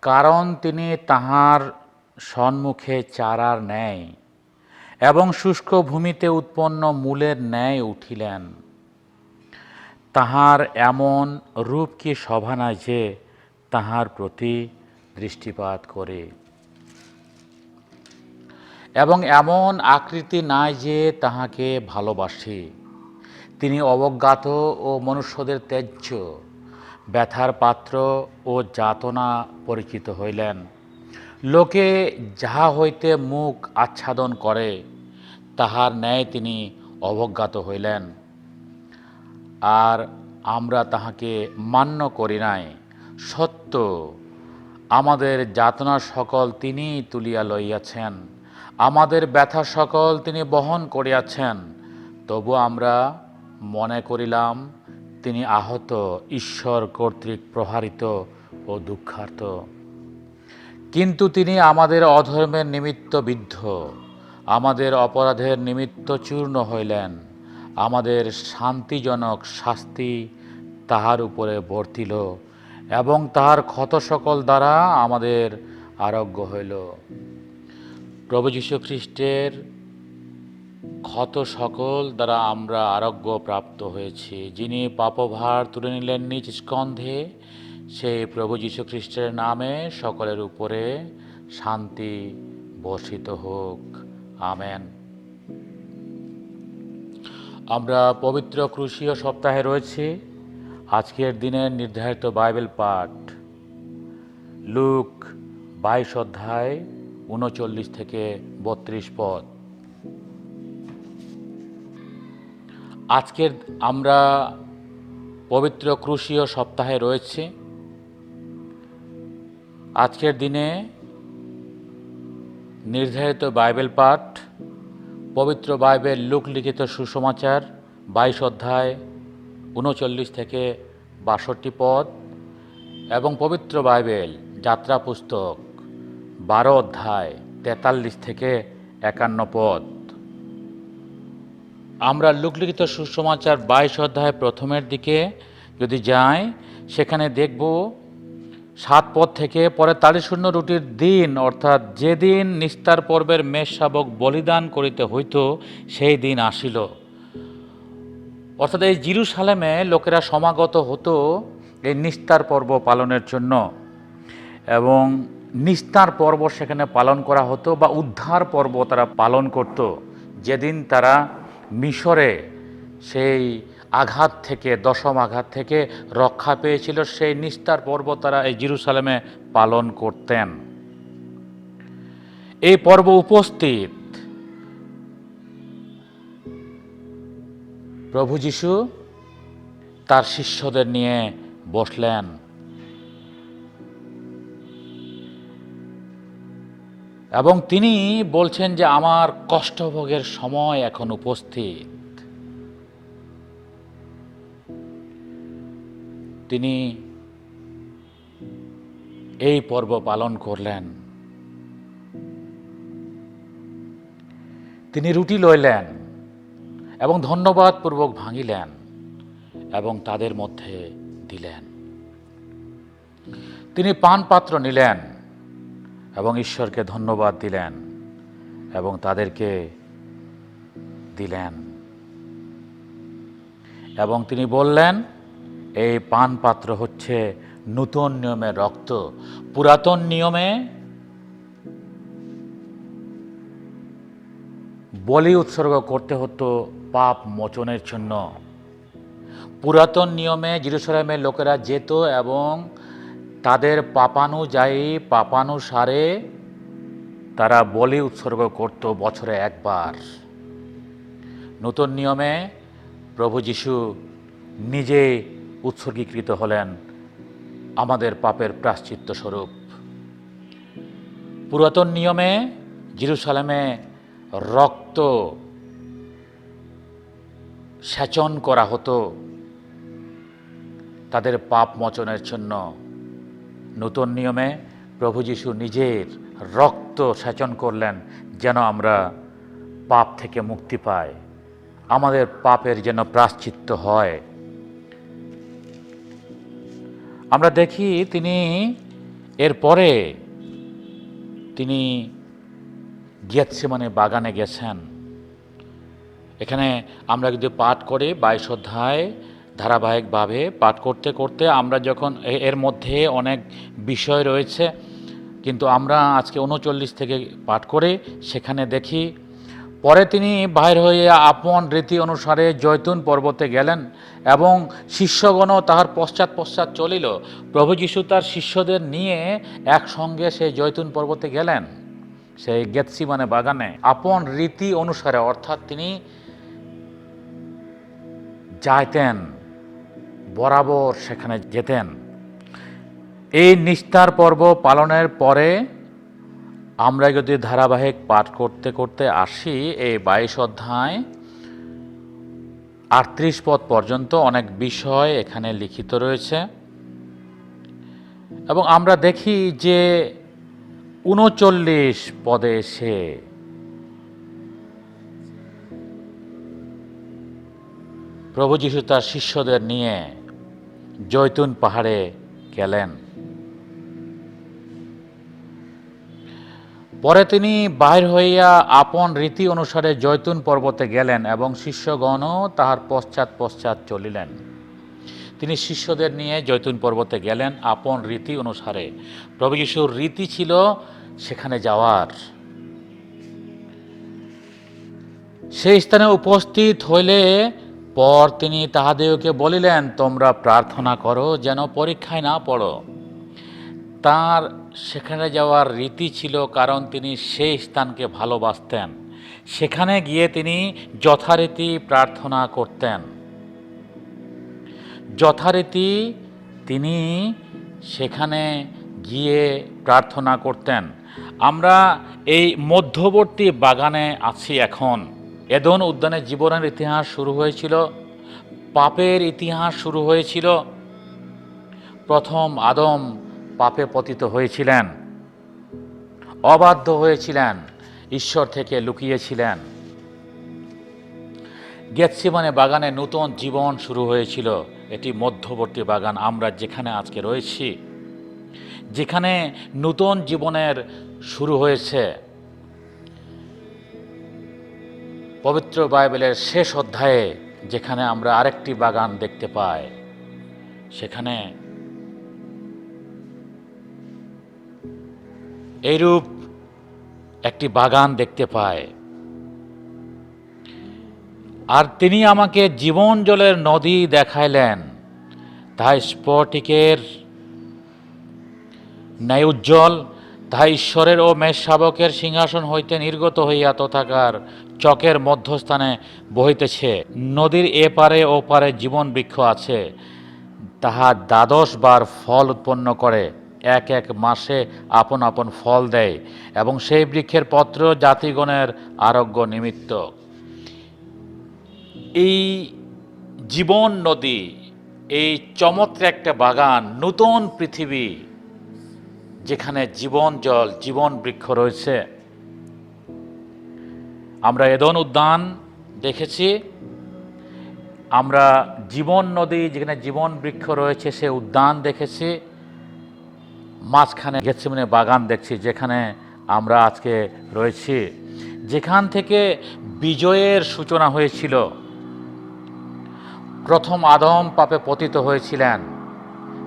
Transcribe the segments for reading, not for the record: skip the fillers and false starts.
কারণ তিনি তাঁহার সম্মুখে চারার ন্যায় এবং শুষ্ক ভূমিতে উৎপন্ন মূলের ন্যায় উঠিলেন। তাঁহার এমন রূপ কি শোভা নাই যে তাঁহার প্রতি দৃষ্টিপাত করে, এবং এমন আকৃতি নাই যে তাহাকে ভালোবাসে। তিনি অবজ্ঞাত ও মনুষ্যদের ত্যায্য, ব্যথার পাত্র ও যাতনা পরিচিত হইলেন। লোকে যাহা হইতে মুখ আচ্ছাদন করে তাহার ন্যায় তিনি অবজ্ঞাত হইলেন, আর আমরা তাহাকে মান্য করি নাই। সত্য, আমাদের যাতনা সকল তিনি তুলিয়া লইয়াছেন, আমাদের ব্যথা সকল তিনি বহন করিয়াছেন। তবু আমরা মনে করিলাম তিনি আহত, ঈশ্বর কর্তৃক প্রহারিত ও দুঃখার্ত। কিন্তু তিনি আমাদের অধর্মের নিমিত্ত বিদ্ধ, আমাদের অপরাধের নিমিত্ত চূর্ণ হইলেন। আমাদের শান্তিজনক শাস্তি তাহার উপরে বর্তিল, এবং তাহার ক্ষত সকল দ্বারা আমাদের আরোগ্য হইল। প্রভু যীশু খ্রিস্টের ক্ষত সকল দ্বারা আমরা আরোগ্য প্রাপ্ত হয়েছি। যিনি পাপভার তুলে নিলেন নিজ স্কন্ধে, সেই প্রভু যীশু খ্রিস্টের নামে সকলের উপরে শান্তি বর্ষিত হোক। আমেন। আমরা পবিত্র ক্রুশীয় সপ্তাহে রয়েছি। আজকের দিনের নির্ধারিত বাইবেল পাঠ লুক 22 অধ্যায় 39 থেকে 32 পদ। আজকের আমরা পবিত্র ক্রুশীয় সপ্তাহে রয়েছে। আজকের দিনে নির্ধারিত বাইবেল পাঠ পবিত্র বাইবেল লুক লিখিত সুসমাচার 22 অধ্যায় 39 থেকে 62 পদ, এবং পবিত্র বাইবেল যাত্রা পুস্তক 12 অধ্যায় 43 থেকে 51 পদ। আমরা লুক লিখিত সুসমাচার 22 অধ্যায় প্রথমের দিকে যদি যাই, সেখানে দেখব 7 পদ থেকে, পরে তালিশূন্য রুটির দিন, অর্থাৎ যেদিন নিস্তার পর্বের মেষ শাবক বলিদান করিতে হইত, সেই দিন আসিল। অর্থাৎ এই জেরুজালেমে লোকেরা সমাগত হতো এই নিস্তার পর্ব পালনের জন্য, এবং নিস্তার পর্ব সেখানে পালন করা হতো, বা উদ্ধার পর্ব তারা পালন করত। যেদিন তারা মিশরে সেই আঘাত থেকে, দশম আঘাত থেকে রক্ষা পেয়েছিল, সেই নিস্তার পর্ব তারা এই জেরুজালেমে পালন করতেন। এই পর্ব উপস্থিত প্রভু যীশু তার শিষ্যদের নিয়ে বসলেন, এবং তিনি বলছেন যে আমার কষ্টভোগের সময় এখন উপস্থিত। তিনি এই পর্ব পালন করলেন। তিনি রুটি লইলেন এবং ধন্যবাদ পূর্বক ভাঙিলেন এবং তাদের মধ্যে দিলেন। তিনি পান পাত্র নিলেন এবং ঈশ্বরকে ধন্যবাদ দিলেন এবং তাদেরকে দিলেন, এবং তিনি বললেন, এই পান পাত্র হচ্ছে নূতন নিয়মের রক্ত। পুরাতন নিয়মে বলি উৎসর্গ করতে হতো পাপ মোচনের জন্য। পুরাতন নিয়মে জেরুজালেমের লোকেরা যেত এবং তাদের পাপানুযায়ী, পাপানুসারে তারা বলি উৎসর্গ করত বছরে একবার। নতুন নিয়মে প্রভু যীশু নিজে উৎসর্গীকৃত হলেন আমাদের পাপের প্রায়শ্চিত্ত স্বরূপ। পুরাতন নিয়মে জেরুজালেমে রক্ত সেচন করা হতো তাদের পাপ মোচনের জন্য। নতুন নিয়মে প্রভু যীশু নিজের রক্ত সেচন করলেন যেন আমরা পাপ থেকে মুক্তি পাই, আমাদের পাপের যেন প্রায়শ্চিত্ত হয়। আমরা দেখি তিনি এরপরে তিনি গেতসেমানে বাগানে গেছেন। এখানে আমরা যদি পাঠ করি 22 অধ্যায় ধারাবাহিকভাবে পাঠ করতে করতে আমরা যখন এর মধ্যে অনেক বিষয় রয়েছে, কিন্তু আমরা আজকে 39 থেকে পাঠ করে সেখানে দেখি, পরে তিনি বাহির হয়ে আপন রীতি অনুসারে জৈতুন পর্বতে গেলেন এবং শিষ্যগণও তাহার পশ্চাৎ পশ্চাৎ চলিল। প্রভু যীশু তার শিষ্যদের নিয়ে একসঙ্গে সেই জৈতুন পর্বতে গেলেন, সেই গেতসেমানে বাগানে আপন রীতি অনুসারে, অর্থাৎ তিনি যাইতেন, বরাবর সেখানে যেতেন। এই নিস্তার পর্ব পালনের পরে আমরা যদি ধারাবাহিক পাঠ করতে করতে আসি, এই 22 অধ্যায় 38 পদ পর্যন্ত অনেক বিষয় এখানে লিখিত রয়েছে এবং আমরা দেখি যে 39 পদে এসে প্রভু যীশু তার শিষ্যদের নিয়ে জৈতুন পাহাড়ে গেলেন। পরে তিনি বাহির হইয়া আপন রীতি অনুসারে জৈতুন পর্বতে গেলেন এবং শিষ্যগণও তাহার পশ্চাৎ পশ্চাৎ চলিলেন। তিনি শিষ্যদের নিয়ে জৈতুন পর্বতে গেলেন আপন রীতি অনুসারে। প্রভু যীশুর রীতি ছিল সেখানে যাওয়ার। সেই স্থানে উপস্থিত হইলে পর তিনি তাহাদিগকে বলিলেন, তোমরা প্রার্থনা করো যেন পরীক্ষায় না পড়ো। তার সেখানে যাওয়ার রীতি ছিল, কারণ তিনি সেই স্থানকে ভালোবাসতেন। সেখানে গিয়ে তিনি যথারীতি প্রার্থনা করতেন, যথারীতি তিনি সেখানে গিয়ে প্রার্থনা করতেন। আমরা এই মধ্যবর্তী বাগানে আছি এখন। এদেন উদ্যানে জীবনের ইতিহাস শুরু হয়েছিল, পাপের ইতিহাস শুরু হয়েছিল। প্রথম আদম পাপে পতিত হয়েছিলেন, অবাধ্য হয়েছিলেন, ঈশ্বর থেকে লুকিয়েছিলেন। গেতসেমানে বাগানে নতুন জীবন শুরু হয়েছিল। এটি মধ্যবর্তী বাগান, আমরা যেখানে আজকে রয়েছি, যেখানে নতুন জীবনের শুরু হয়েছে। পবিত্র বাইবেলের শেষ অধ্যায়ে যেখানে আমরা আরেকটি বাগান দেখতে পাই, সেখানে এইরূপ একটি বাগান দেখতে পায়। আর তিনি আমাকে জীবন জলের নদী দেখাইলেন, তাহা স্ফটিকের ন্যায় উজ্জ্বল, তাহা ঈশ্বরের ও মেষশাবকের সিংহাসন হইতে নির্গত হইয়া তথাকার চকের মধ্যস্থানে বহিতেছে। নদীর এপারে ও পারে জীবন বৃক্ষ আছে, তাহা 12 বার ফল উৎপন্ন করে, এক এক মাসে আপন আপন ফল দেয়, এবং সেই বৃক্ষের পত্র জাতিগণের আরোগ্য নিমিত্ত। এই জীবন নদী, এই চমৎকার একটা বাগান, নতুন পৃথিবী, যেখানে জীবন জল, জীবন বৃক্ষ রয়েছে। আমরা এদেন উদ্যান দেখেছি, আমরা জীবন নদী যেখানে জীবন বৃক্ষ রয়েছে সে উদ্যান দেখেছি, মাঝখানে গেতসেমানে বাগান দেখছি যেখানে আমরা আজকে রয়েছি, যেখান থেকে বিজয়ের সূচনা হয়েছিল। প্রথম আদম পাপে পতিত হয়েছিলেন,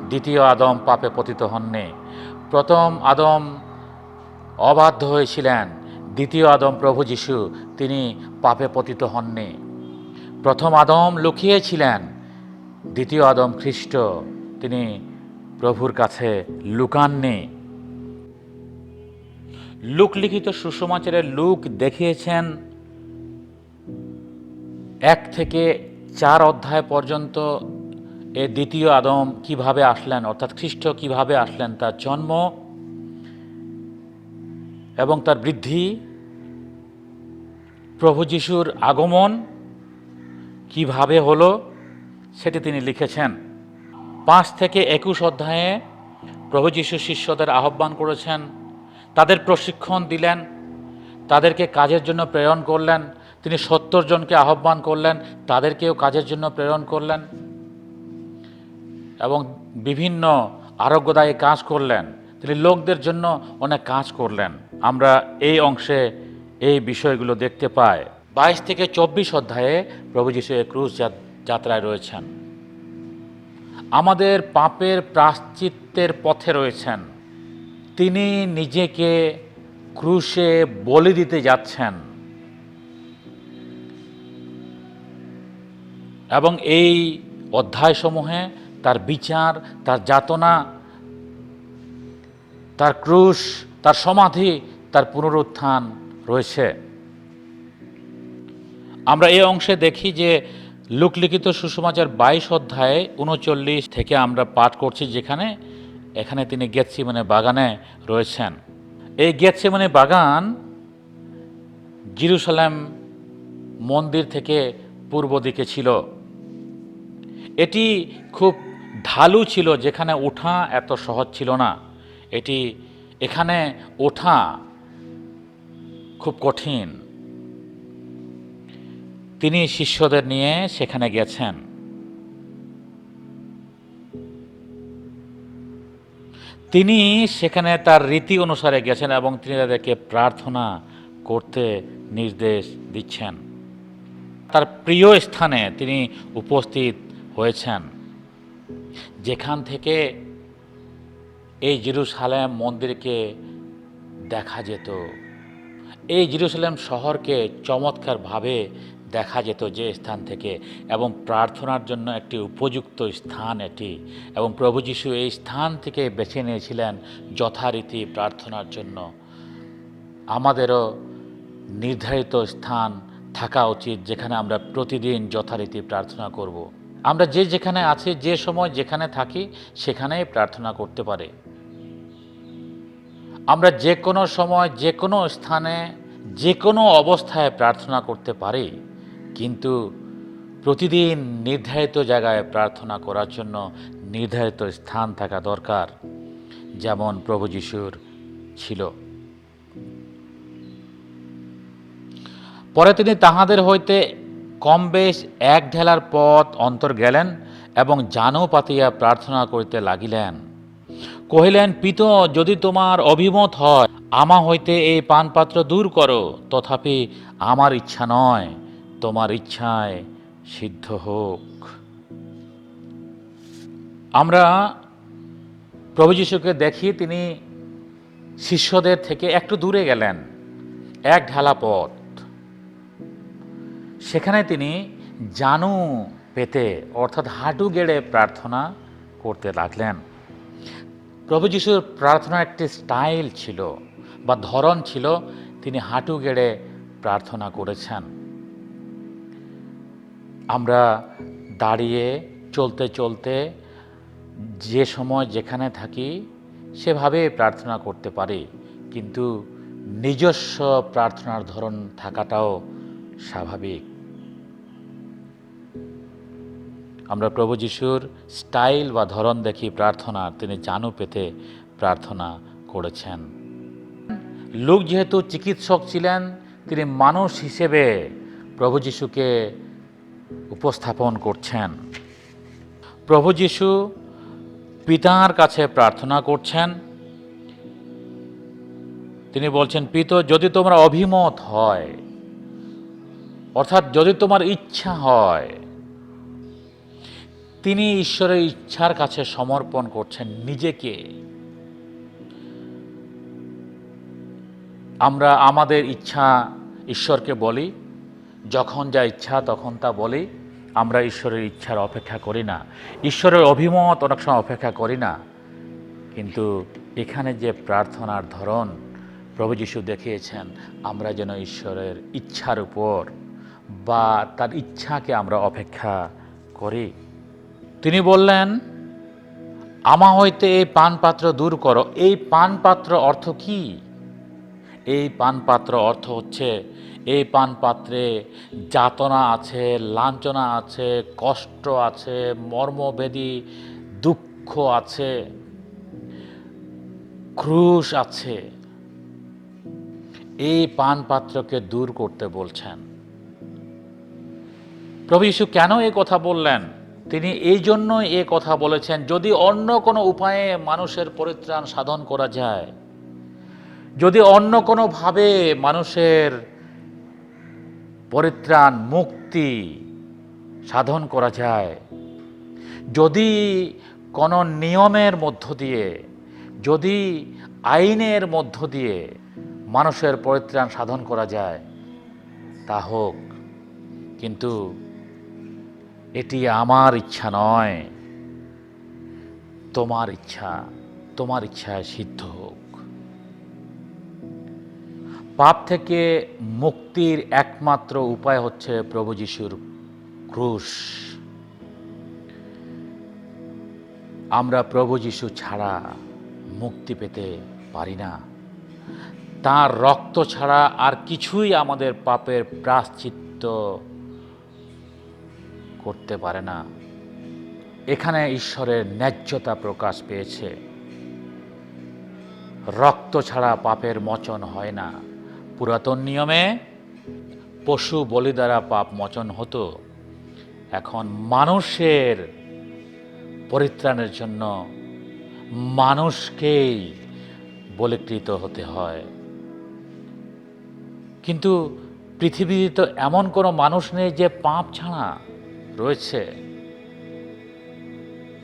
দ্বিতীয় আদম পাপে পতিত হননি। প্রথম আদম অবাধ্য হয়েছিলেন, দ্বিতীয় আদম প্রভু যীশু, তিনি পাপে পতিত হননি। প্রথম আদম লুকিয়েছিলেন, দ্বিতীয় আদম খ্রিস্ট, তিনি প্রভুর কাছে লুকাননি। লুক লিখিত সুসমাচারে লুক দেখিয়েছেন 1 থেকে 4 অধ্যায় পর্যন্ত এ দ্বিতীয় আদম কিভাবে আসলেন, অর্থাৎ খ্রিস্ট কিভাবে আসলেন, তার জন্ম এবং তার বৃদ্ধি, প্রভু যিশুর আগমন কিভাবে হলো সেটি তিনি লিখেছেন। 5 থেকে 21 অধ্যায়ে প্রভু যিশু শিষ্যদের আহ্বান করেছেন, তাদের প্রশিক্ষণ দিলেন, তাদেরকে কাজের জন্য প্রেরণ করলেন। তিনি 70 জনকে আহ্বান করলেন, তাদেরকেও কাজের জন্য প্রেরণ করলেন এবং বিভিন্ন আরোগ্যদায়ী কাজ করলেন। তিনি লোকদের জন্য অনেক কাজ করলেন। আমরা এই অংশে এই বিষয়গুলো দেখতে পাই। 22 থেকে 24 অধ্যায়ে প্রভু যীশু এই ক্রুশ যাত্রায় রয়েছেন, আমাদের পাপের প্রায়শ্চিত্তের পথে রয়েছেন। তিনি নিজেকে ক্রুশে বলি দিতে যাচ্ছেন এবং এই অধ্যায়সমূহে তার বিচার, তার যাতনা, তার ক্রুশ, তার সমাধি, তার পুনরুত্থান রয়েছে। আমরা এই অংশে দেখি যে লূক লিখিত সুসমাচার 22 অধ্যায়ে 39 থেকে আমরা পাঠ করছি, এখানে তিনি গেতসেমানে বাগানে রয়েছেন। এই গেতসেমানে বাগান জেরুজালেম মন্দির থেকে পূর্ব দিকে ছিল। এটি খুব ঢালু ছিল, যেখানে ওঠা এত সহজ ছিল না। এখানে ওঠা খুব কঠিন। তিনি শিষ্যদের নিয়ে সেখানে গেছেন। তিনি সেখানে তার রীতি অনুসারে গেছেন এবং তিনি তাদেরকে প্রার্থনা করতে নির্দেশ দিচ্ছেন। তার প্রিয় স্থানে তিনি উপস্থিত হয়েছেন, যেখান থেকে এই জেরুজালেম মন্দিরকে দেখা যেত, এই জেরুজালেম শহরকে চমৎকারভাবে দেখা যেত যে স্থান থেকে, এবং প্রার্থনার জন্য একটি উপযুক্ত স্থান এটি। এবং প্রভু যীশু এই স্থান থেকে বেছে নিয়েছিলেন যথারীতি প্রার্থনার জন্য। আমাদেরও নির্ধারিত স্থান থাকা উচিত, যেখানে আমরা প্রতিদিন যথারীতি প্রার্থনা করব। আমরা যেখানে আছি, যে সময় যেখানে থাকি, সেখানেই প্রার্থনা করতে পারি। আমরা যে কোনো সময়, যে কোনো স্থানে, যে কোনো অবস্থায় প্রার্থনা করতে পারি, কিন্তু প্রতিদিন নির্ধারিত জায়গায় প্রার্থনা করার জন্য নির্ধারিত স্থান থাকা দরকার, যেমন প্রভু যীশুর ছিল। পরে তিনি তাহাদের হইতে কম বেশ এক ঢেলার পথ অন্তর গেলেন এবং জানু পাতিয়া প্রার্থনা করিতে লাগিলেন, কহিলেন, পিতো, যদি তোমার অভিমত হয়, আমা হইতে এই পানপাত্র দূর করো, তথাপি আমার ইচ্ছা নয়, তোমার ইচ্ছায় সিদ্ধ হোক। আমরা প্রভু যীশুকে দেখি, তিনি শিষ্যদের থেকে একটু দূরে গেলেন, এক ঢালা পথ। সেখানে তিনি জানু পেতে, অর্থাৎ হাঁটু গেড়ে প্রার্থনা করতে লাগলেন। প্রভু যীশুর প্রার্থনার একটি স্টাইল ছিল বা ধরন ছিল, তিনি হাঁটু গেড়ে প্রার্থনা করেছেন। আমরা দাঁড়িয়ে চলতে চলতে যে সময় যেখানে থাকি সেভাবে প্রার্থনা করতে পারি, কিন্তু নিজস্ব প্রার্থনার ধরন থাকাটাও স্বাভাবিক। আমরা প্রভু যীশুর স্টাইল বা ধরন দেখি প্রার্থনার, তিনি জানু পেতে প্রার্থনা করেছেন। লূক যেহেতু চিকিৎসক ছিলেন, তিনি মানুষ হিসেবে প্রভু যীশুকে উপস্থাপন করছেন। প্রভু যীশু পিতার কাছে প্রার্থনা করছেন। তিনি বলছেন, পিতো, যদি তোমার অভিমত হয়, অর্থাৎ যদি তোমার ইচ্ছা হয়। তিনি ঈশ্বরের ইচ্ছার কাছে সমর্পণ করছেন নিজেকে। আমরা আমাদের ইচ্ছা ঈশ্বরকে বলি, যখন যা ইচ্ছা তখন তা বলি। আমরা ঈশ্বরের ইচ্ছার অপেক্ষা করি না, ঈশ্বরের অভিমত অনেক সময় অপেক্ষা করি না। কিন্তু এখানে যে প্রার্থনার ধরন প্রভু যীশু দেখিয়েছেন, আমরা যেন ঈশ্বরের ইচ্ছার উপর বা তার ইচ্ছাকে আমরা অপেক্ষা করি। তিনি বললেন, আমা হইতে এই পানপাত্র দূর করো। এই পানপাত্র অর্থ কি? এই পানপাত্র অর্থ হচ্ছে, এই পানপাত্রে যাতনা আছে, লাঞ্ছনা আছে, কষ্ট আছে, মর্মবেদী দুঃখ আছে, ক্রুশ আছে। এই পানপাত্রকে দূর করতে বলছেন। প্রভু যীশু কেন এই কথা বললেন? তিনি এই জন্যই এ কথা বলেছেন, যদি অন্য কোনো উপায়ে মানুষের পরিত্রাণ সাধন করা যায়, যদি অন্য কোনোভাবে মানুষের পরিত্রাণ মুক্তি সাধন করা যায়, যদি কোনো নিয়মের মধ্য দিয়ে, যদি আইনের মধ্য দিয়ে মানুষের পরিত্রাণ সাধন করা যায়, তা হোক, কিন্তু এটি আমার ইচ্ছা নয়, তোমার ইচ্ছা, তোমার ইচ্ছায় সিদ্ধ হোক। পাপ থেকে মুক্তির একমাত্র উপায় হচ্ছে প্রভু যিশুর ক্রুশ। আমরা প্রভু যিশু ছাড়া মুক্তি পেতে পারি না। তার রক্ত ছাড়া আর কিছুই আমাদের পাপের প্রায়শ্চিত্ত করতে পারে না। এখানে ঈশ্বরের ন্যায্যতা প্রকাশ পেয়েছে। রক্ত ছাড়া পাপের মোচন হয় না। পুরাতন নিয়মে পশু বলি দ্বারা পাপ মোচন হতো, এখন মানুষের পরিত্রাণের জন্য মানুষকেই বলিকৃত হতে হয়। কিন্তু পৃথিবীতে তো এমন কোনো মানুষ নেই যে পাপ ছাড়া রয়েছে।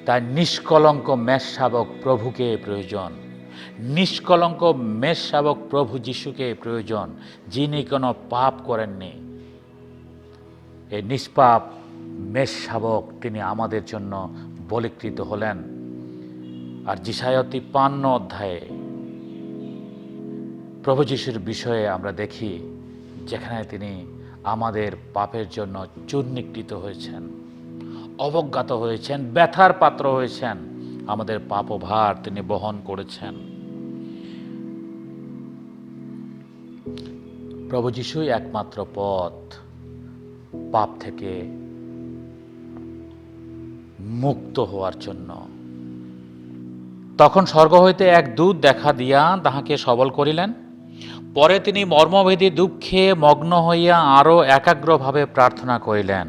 তাই নিষ্কলঙ্ক মেষশাবক প্রভুকে প্রয়োজন, নিষ্কলঙ্ক মেষশাবক প্রভু যিশুকে প্রয়োজন, যিনি কোনো পাপ করেননি। এই নিষ্পাপ মেষশাবক তিনি আমাদের জন্য বলিকৃত হলেন। আর যিশায়া 53 অধ্যায়ে প্রভু যিশুর বিষয়ে আমরা দেখি, যেখানে তিনি আমাদের পাপের জন্য চূর্ণীকৃত হয়েছেন, অবজ্ঞাত হয়েছেন, ব্যথার পাত্র হয়েছেন, আমাদের পাপভার তিনি বহন করেছেন। প্রভু যিশুই একমাত্র পথ পাপ থেকে মুক্ত হওয়ার জন্য। তখন স্বর্গ হইতে এক দূত দেখা দিয়া তাহাকে সবল করিলেন। পরে তিনি মর্মভেদী দুঃখে মগ্ন হইয়া আরও একাগ্রভাবে প্রার্থনা করিলেন।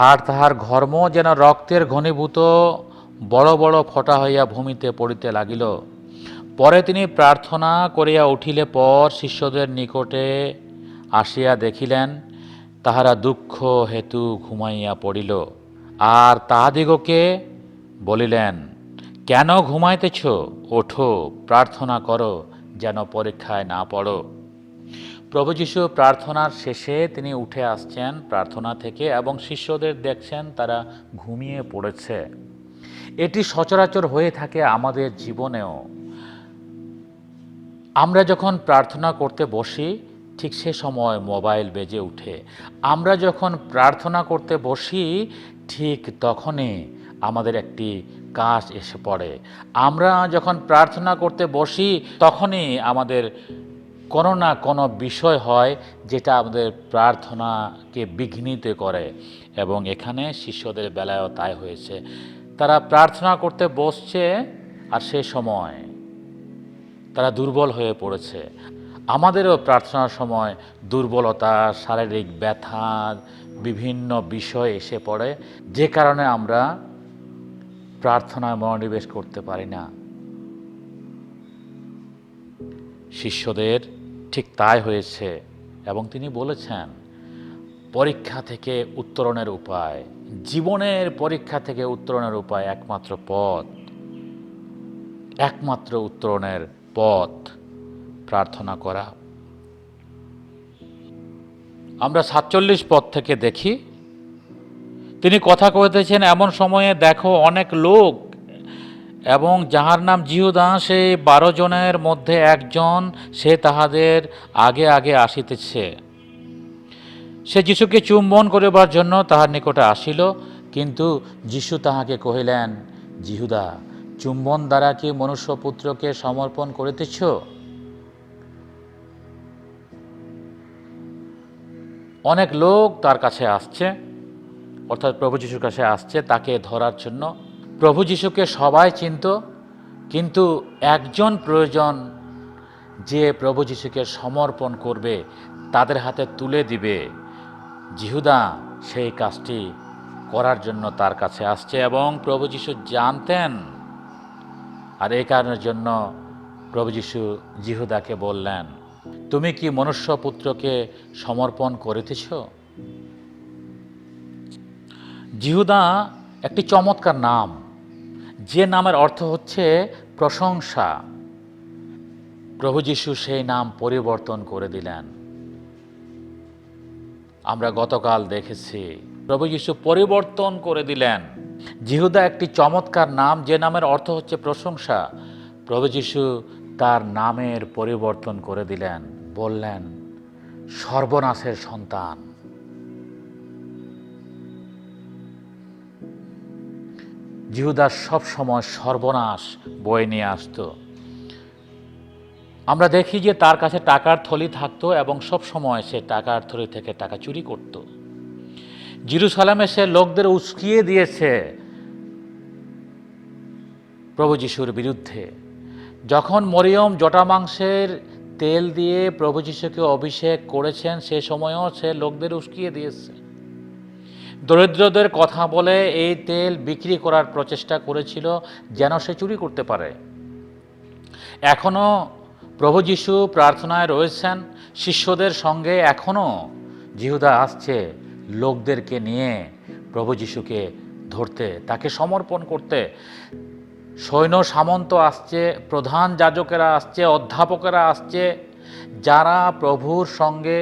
আর তাহার ঘর্ম যেন রক্তের ঘনীভূত বড় বড় ফোঁটা হইয়া ভূমিতে পড়িতে লাগিল। পরে তিনি প্রার্থনা করিয়া উঠিলে পর শিষ্যদের নিকটে আসিয়া দেখিলেন তাহারা দুঃখ হেতু ঘুমাইয়া পড়িল। আর তাহাদিগকে বলিলেন, কেন ঘুমাইতেছ? ওঠো, প্রার্থনা করো, যেন পরীক্ষায় না পড়ো। প্রভু যিশু প্রার্থনার শেষে তিনি উঠে আসছেন প্রার্থনা থেকে এবং শিষ্যদের দেখছেন তারা ঘুমিয়ে পড়েছে। এটি সচরাচর হয়ে থাকে আমাদের জীবনেও। আমরা যখন প্রার্থনা করতে বসি, ঠিক সে সময় মোবাইল বেজে উঠে। আমরা যখন প্রার্থনা করতে বসি, ঠিক তখনই আমাদের একটি কাজ এসে পড়ে। আমরা যখন প্রার্থনা করতে বসি, তখনই আমাদের কোনো না কোনো বিষয় হয় যেটা আমাদের প্রার্থনাকে বিঘ্নিত করে। এবং এখানে শিষ্যদের বেলায়ও তাই হয়েছে। তারা প্রার্থনা করতে বসছে আর সে সময় তারা দুর্বল হয়ে পড়েছে। আমাদেরও প্রার্থনার সময় দুর্বলতা, শারীরিক ব্যথা, বিভিন্ন বিষয় এসে পড়ে, যে কারণে আমরা প্রার্থনায় মনোনিবেশ করতে পারি না। শিষ্যদের ঠিক তাই হয়েছে এবং তিনি বলেছেন, পরীক্ষা থেকে উত্তরণের উপায়, জীবনের পরীক্ষা থেকে উত্তরণের উপায় একমাত্র পথ, একমাত্র উত্তরণের পথ প্রার্থনা করা। আমরা 47 পদ থেকে দেখি, তিনি কথা কহিতেছেন, এমন সময়ে দেখো অনেক লোক এবং যাহার নাম জিহুদা, সেই 12 জনের মধ্যে একজন, সে তাহাদের আগে আগে আসিতেছে। সে যিশুকে চুম্বন করিবার জন্য তাহার নিকটে আসিল, কিন্তু যিশু তাহাকে কহিলেন, জিহুদা, চুম্বন দ্বারা কি মনুষ্যপুত্রকে সমর্পণ করিতেছ? অনেক লোক তার কাছে আসছে, অর্থাৎ প্রভু যিশুর কাছে আসছে তাকে ধরার জন্য। প্রভু যিশুকে সবাই চিনত, কিন্তু একজন প্রয়োজন যে প্রভু যিশুকে সমর্পণ করবে, তাদের হাতে তুলে দিবে। জিহুদা সেই কাজটি করার জন্য তার কাছে আসছে, এবং প্রভু যীশু জানতেন। আর এই কারণের জন্য প্রভু যীশু জিহুদাকে বললেন, তুমি কি মনুষ্যপুত্রকে সমর্পণ করিতেছ? জিহুদা একটি চমৎকার নাম, যে নামের অর্থ হচ্ছে প্রশংসা। প্রভু যীশু সেই নাম পরিবর্তন করে দিলেন। আমরা গতকাল দেখেছি প্রভু যীশু পরিবর্তন করে দিলেন। জিহুদা একটি চমৎকার নাম, যে নামের অর্থ হচ্ছে প্রশংসা। প্রভু যীশু তার নামের পরিবর্তন করে দিলেন, বললেন সর্বনাশের সন্তান। জিহুদা সব সময় সর্বনাশ বয়ে নিয়ে আসত। আমরা দেখি যে তার কাছে টাকার থলি থাকতো এবং সব সময় সে টাকার থলি থেকে টাকা চুরি করত। জেরুজালেমে সে লোকদের উস্কিয়ে দিয়েছে প্রভু যিশুর বিরুদ্ধে। যখন মরিয়ম জটা মাংসের তেল দিয়ে প্রভু যিশুকে অভিষেক করেছেন, সে সময়ও সে লোকদের উস্কিয়ে দিয়েছে। দরিদ্রদের কথা বলে এই তেল বিক্রি করার প্রচেষ্টা করেছিল যেন সে চুরি করতে পারে। এখনও প্রভু যিশু প্রার্থনায় রয়েছেন শিষ্যদের সঙ্গে। এখনও জিহুদা আসছে লোকদেরকে নিয়ে প্রভু যিশুকে ধরতে, তাকে সমর্পণ করতে। সৈন্য সামন্ত আসছে, প্রধান যাজকেরা আসছে, অধ্যাপকেরা আসছে, যারা প্রভুর সঙ্গে,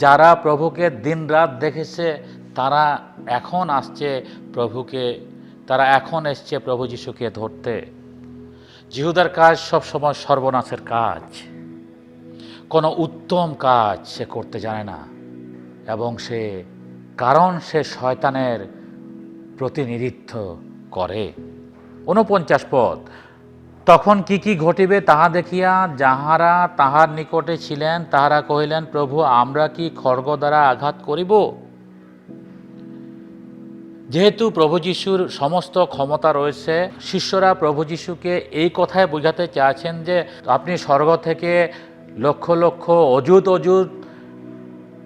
যারা প্রভুকে দিনরাত দেখেছে, তারা এখন আসছে প্রভুকে, তারা এখন এসছে প্রভু যিশুকে ধরতে। জিহুদার কাজ সবসময় সর্বনাশের কাজ, কোনো উত্তম কাজ সে করতে জানে না, এবং কারণ সে শয়তানের প্রতিনিধিত্ব করে। 49 পদ, তখন কি কি ঘটিবে তাহা দেখিয়া যাহারা তাহার নিকটে ছিলেন তাহারা কহিলেন, প্রভু আমরা কি খড়গ দ্বারা আঘাত করিব? যেহেতু প্রভু যিশুর সমস্ত ক্ষমতা রয়েছে, শিষ্যরা প্রভু যিশুকে এই কথায় বোঝাতে চাচ্ছেন যে আপনি স্বর্গ থেকে লক্ষ লক্ষ অযুত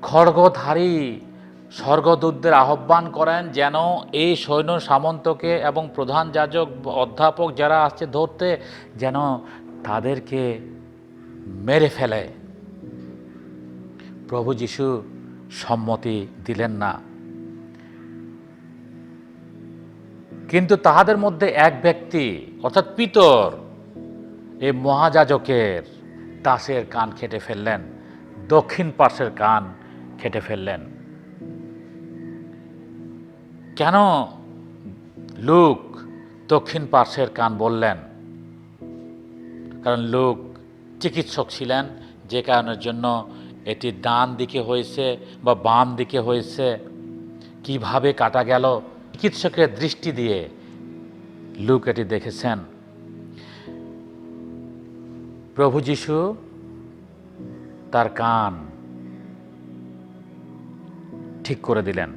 খড়গধারী স্বর্গদূতদের আহ্বান করেন যেন এই সৈন্য সামন্তকে এবং প্রধান যাজক অধ্যাপক যারা আসছে ধরতে, যেন তাদেরকে মেরে ফেলে। প্রভু যিশু সম্মতি দিলেন না। কিন্তু তাহাদের মধ্যে এক ব্যক্তি, অর্থাৎ পিতর, এই মহাযাজকের দাসের কান কেটে ফেললেন, দক্ষিণ পার্শ্বের কান কেটে ফেললেন। কেন লুক দক্ষিণ পার্শ্বের কান বললেন? কারণ লুক চিকিৎসক ছিলেন, যে কারণের জন্য এটি ডান দিকে হয়েছে বা বাম দিকে হয়েছে, কিভাবে কাটা গেল, চিকিৎসকের দৃষ্টি দিয়ে লুক এটি দেখেছেন। প্রভু যিশু তার কান ঠিক করে দিলেন।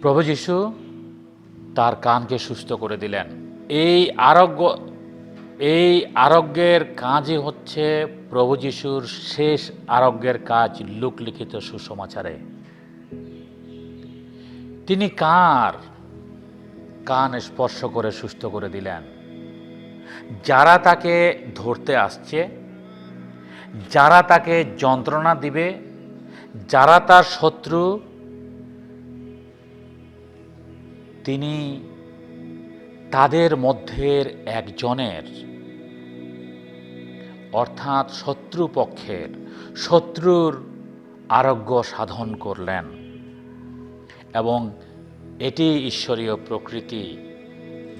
প্রভু যিশু তার কানকে সুস্থ করে দিলেন। এই আরোগ্যের কাজই হচ্ছে প্রভু যিশুর শেষ আরোগ্যের কাজ লুক লিখিত সুসমাচারে। তিনি কার কান স্পর্শ করে সুস্থ করে দিলেন? যারা তাকে ধরতে আসছে, যারা তাকে যন্ত্রণা দিবে, যারা তার শত্রু, তিনি তাদের মধ্যের একজনের, অর্থাৎ শত্রুপক্ষের শত্রুর আরোগ্য সাধন করলেন। এবং এটি ঈশ্বরীয় প্রকৃতি,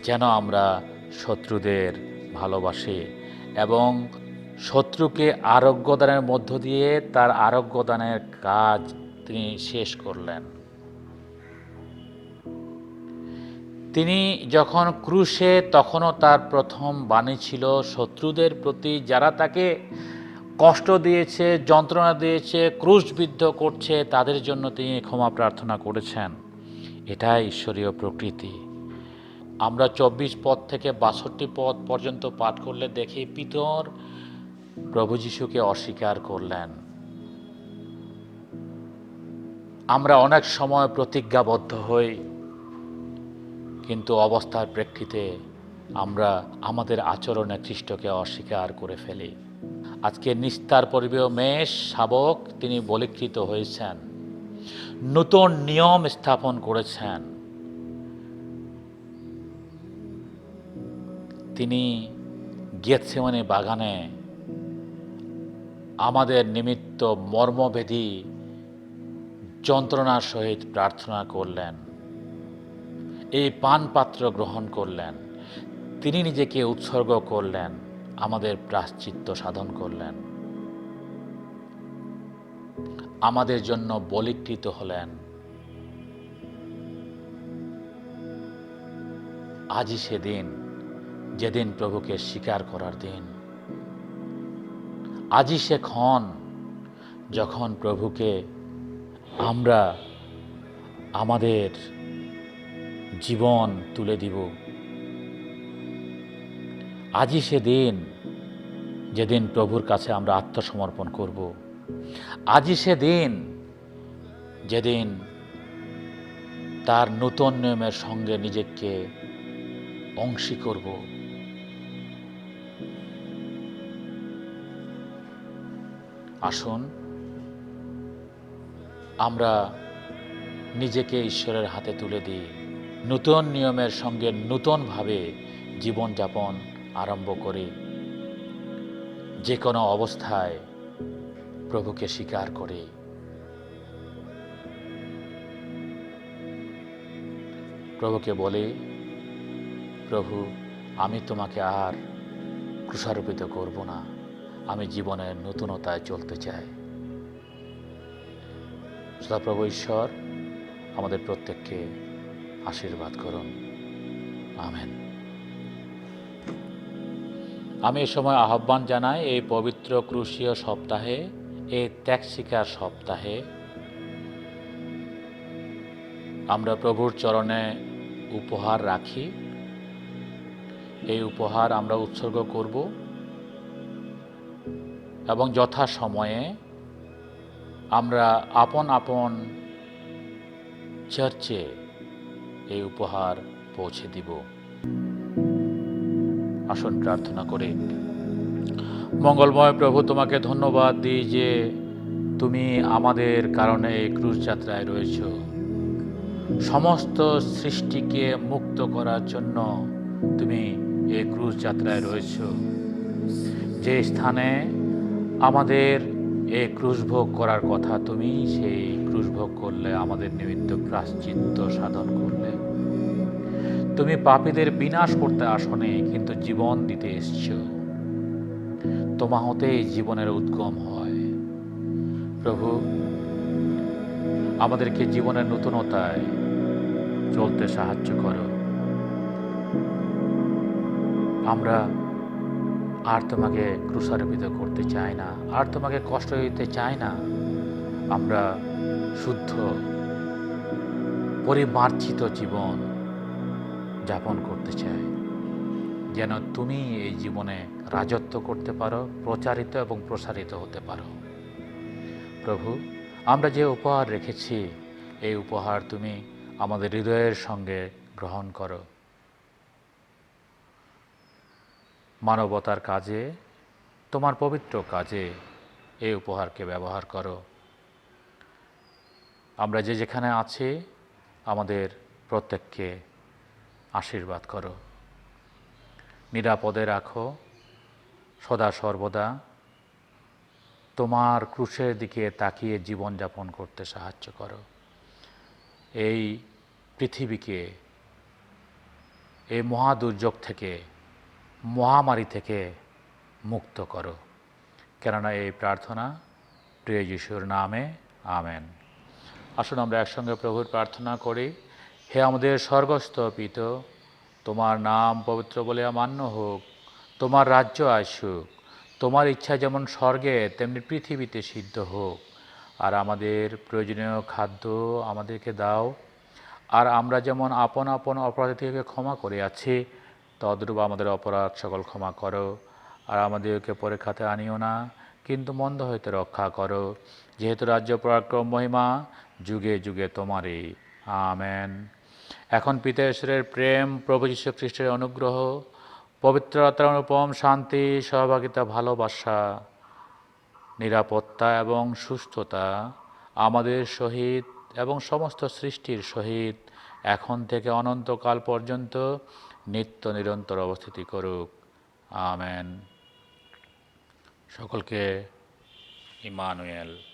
যেন আমরা শত্রুদের ভালোবাসি এবং শত্রুকে আরোগ্যদানের মধ্য দিয়ে তার আরোগ্যদানের কাজ তিনি শেষ করলেন। তিনি যখন ক্রুশে, তখনও তার প্রথম বাণী ছিল শত্রুদের প্রতি, যারা তাকে কষ্ট দিয়েছে, যন্ত্রণা দিয়েছে, ক্রুশবিদ্ধ করছে, তাদের জন্য তিনি ক্ষমা প্রার্থনা করেছেন। এটাই ঈশ্বরীয় প্রকৃতি। আমরা 24 পদ থেকে 62 পদ পর্যন্ত পাঠ করলে দেখি পিতর প্রভু যিশুকে অস্বীকার করলেন। আমরা অনেক সময় প্রতিজ্ঞাবদ্ধ হই, কিন্তু অবস্থার প্রেক্ষিতে আমরা আমাদের আচরণে খ্রিস্টকে অস্বীকার করে ফেলি। আজকে নিস্তার পরিবেয় মেষ শাবক তিনি বলীকৃত হয়েছেন, নতুন নিয়ম স্থাপন করেছেন। তিনি গেতসেমানি বাগানে আমাদের নিমিত্ত মর্মভেদী যন্ত্রণার সহিত প্রার্থনা করলেন, এই পানপাত্র গ্রহণ করলেন, তিনি নিজেকে উৎসর্গ করলেন, আমাদের প্রায়শ্চিত্ত সাধন করলেন, আমাদের জন্য বলীকৃত হলেন। আজই সেদিন যেদিন প্রভুকে স্বীকার করার দিন। আজই সে ক্ষণ যখন প্রভুকে আমরা আমাদের জীবন তুলে দিব। আজই সেদিন যেদিন প্রভুর কাছে আমরা আত্মসমর্পণ করব। আজই সেদিন যেদিন তার নতুন নিয়মের সঙ্গে নিজেকে অংশী করব। আসুন আমরা নিজেকে ঈশ্বরের হাতে তুলে দিই, নতুন নিয়মের সঙ্গে নতুনভাবে জীবনযাপন আরম্ভ করি। যে কোনো অবস্থায় প্রভুকে স্বীকার করি। প্রভুকে বলি, প্রভু, আমি তোমাকে আর ক্রুশারোপিত করব না, আমি জীবনের নতুনতায় চলতে চাই। সদাপ্রভু ঈশ্বর আমাদের প্রত্যেককে আশীর্বাদ করুন। আমেন। আমি এ সময় আহ্বান জানাই, এই পবিত্র ক্রুশীয় সপ্তাহে, এই ত্যাগ স্বীকার সপ্তাহে আমরা প্রভুর চরণে উপহার রাখি। এই উপহার আমরা উৎসর্গ করব এবং যথা সময়ে আমরা আপন আপন চার্চে এই উপহার পৌঁছে দিব। আসুন প্রার্থনা করি। মঙ্গলময় প্রভু, তোমাকে ধন্যবাদ দিই যে তুমি আমাদের কারণে এই ক্রুশ যাত্রায় রয়েছ। সমস্ত সৃষ্টিকে মুক্ত করার জন্য তুমি এই ক্রুশ যাত্রায় রয়েছ। যে স্থানে আমাদের এই ক্রুশভোগ করার কথা, তুমি সেই ক্রুশভোগ করলে, আমাদের নিমিত্ত প্রায়শ্চিত্ত সাধন করলে। তুমি পাপীদের বিনাশ করতে আসনি, কিন্তু জীবন দিতে এসেছ। তোমা হতেই জীবনের উদ্গম হয়। প্রভু, আমাদেরকে জীবনের নতুনতায় চলতে সাহায্য করো। আমরা আর তোমাকে ক্রুশারোপিত করতে চাই না, আর তোমাকে কষ্ট দিতে চাই না। আমরা শুদ্ধ পরিমার্জিত জীবন যাপন করতে চাই, যেন তুমি এই জীবনে রাজত্ব করতে পারো, প্রচারিত এবং প্রসারিত হতে পারো। প্রভু, আমরা যে উপহার রেখেছি, এই উপহার তুমি আমাদের হৃদয়ের সঙ্গে গ্রহণ করো। মানবতার কাজে, তোমার পবিত্র কাজে এই উপহারকে ব্যবহার করো। আমরা যে যেখানে আছি, আমাদের প্রত্যেককে আশীর্বাদ করো, নিরাপদে রাখো। সদা সর্বদা তোমার ক্রুশের দিকে তাকিয়ে জীবনযাপন করতে সাহায্য করো। এই পৃথিবীকে এই মহাদুর্যোগ থেকে, মহামারী থেকে মুক্ত করো। কেননা এই প্রার্থনা প্রিয় যিশুর নামে, আমেন। আসুন আমরা একসঙ্গে প্রভুর প্রার্থনা করি। হে আমাদের স্বর্গস্থ পিতা, তোমার নাম পবিত্র বলিয়া মান্য হোক, তোমার রাজ্য আসুক, তোমার ইচ্ছা যেমন স্বর্গে তেমনি পৃথিবীতে সিদ্ধ হোক। আর আমাদের প্রয়োজনীয় খাদ্য আমাদেরকে দাও, আর আমরা যেমন আপন আপন অপরাধীকে ক্ষমা করিয়াছি, তদ্রূপ আমাদের অপরাধ সকল ক্ষমা করো। আর আমাদেরকে পরীক্ষাতে আনিও না, কিন্তু মন্দ হইতে রক্ষা করো। যেহেতু রাজ্য, পরাক্রম, মহিমা যুগে যুগে তোমারই। আমেন। এখন পিতা ঈশ্বরের প্রেম, প্রভু যীশু খ্রিস্টের অনুগ্রহ, পবিত্র আত্মার অনুপম শান্তি, সহভাগিতা, ভালোবাসা, নিরাপত্তা এবং সুস্থতা আমাদের সহিত এবং সমস্ত সৃষ্টির সহিত এখন থেকে অনন্তকাল পর্যন্ত নিত্য নিরন্তর অবস্থিতি করুক। আমেন। সকলকে ইমানুয়েল।